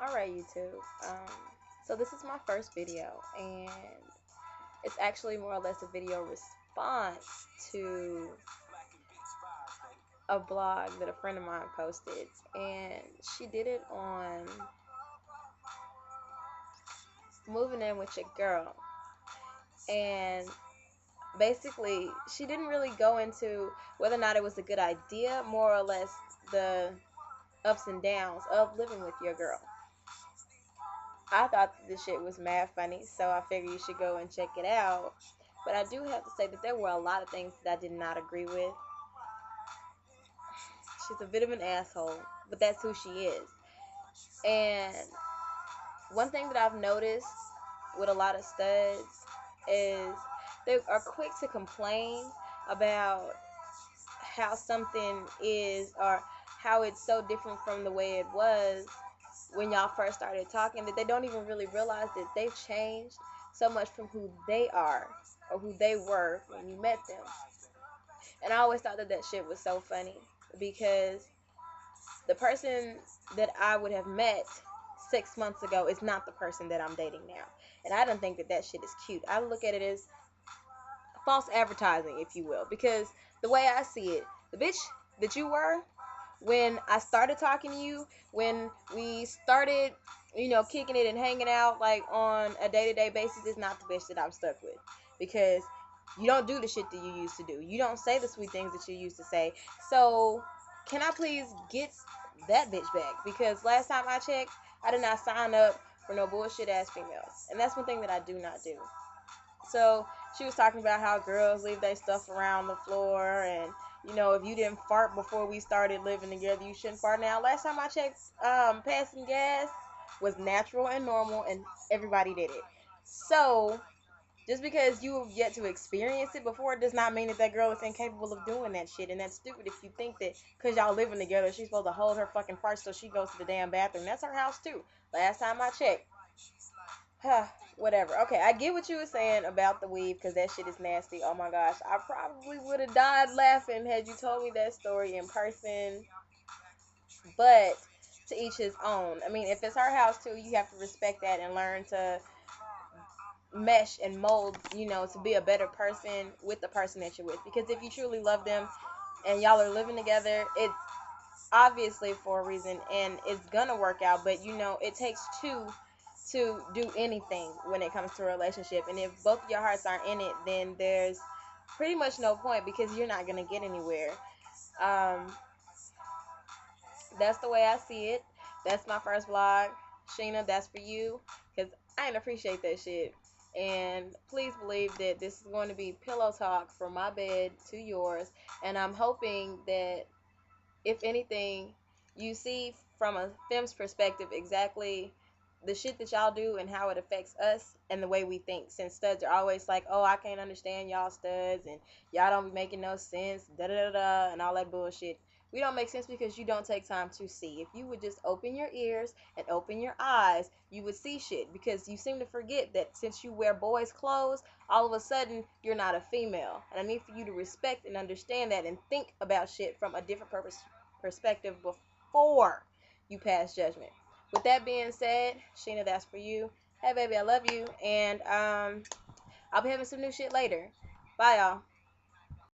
Alright, YouTube. So this is my first video, and it's actually more or less a video response to a blog that a friend of mine posted, and she did it on moving in with your girl. And basically, she didn't really go into whether or not it was a good idea, more or less the ups and downs of living with your girl. I thought this shit was mad funny, so I figured you should go and check it out. But I do have to say that there were a lot of things that I did not agree with. She's a bit of an asshole, but that's who she is. And one thing that I've noticed with a lot of studs is they are quick to complain about how something is or how it's so different from the way it was when y'all first started talking, that they don't even really realize that they've changed so much from who they are or who they were when you met them. And I always thought that that shit was so funny because the person that I would have met 6 months ago is not the person that I'm dating now. And I don't think that that shit is cute. I look at it as false advertising, if you will, because the way I see it, the bitch that you were when I started talking to you, when we started, kicking it and hanging out like on a day-to-day basis, is not the bitch that I'm stuck with, because you don't do the shit that you used to do. You don't say the sweet things that you used to say. So can I please get that bitch back? Because last time I checked, I did not sign up for no bullshit ass females, and that's one thing that I do not do. So she was talking about how girls leave their stuff around the floor, and if you didn't fart before we started living together, you shouldn't fart now. Last time I checked, passing gas was natural and normal, and everybody did it. So just because you have yet to experience it before does not mean that that girl is incapable of doing that shit. And that's stupid if you think that because y'all living together, she's supposed to hold her fucking farts so she goes to the damn bathroom. That's her house too. Last time I checked. Whatever. Okay, I get what you were saying about the weave because that shit is nasty. Oh my gosh, I probably would have died laughing had you told me that story in person. But to each his own. I mean, if it's her house too, you have to respect that and learn to mesh and mold, to be a better person with the person that you're with. Because if you truly love them and y'all are living together, it's obviously for a reason and it's gonna work out. But it takes two to do anything when it comes to a relationship. And if both of your hearts aren't in it, then there's pretty much no point because you're not gonna get anywhere. Um, that's the way I see it. That's my first vlog. Sheena, that's for you. Because I didn't appreciate that shit. And please believe that this is going to be pillow talk from my bed to yours. And I'm hoping that, if anything, you see from a fem's perspective exactly the shit that y'all do and how it affects us and the way we think. Since studs are always like, oh, I can't understand y'all studs and y'all don't be making no sense, da da da da, and all that bullshit. We don't make sense because you don't take time to see. If you would just open your ears and open your eyes, you would see shit. Because you seem to forget that since you wear boys' clothes, all of a sudden you're not a female. And I need for you to respect and understand that and think about shit from a different perspective before you pass judgment. With that being said, Sheena, that's for you. Hey, baby, I love you. And I'll be having some new shit later. Bye, y'all.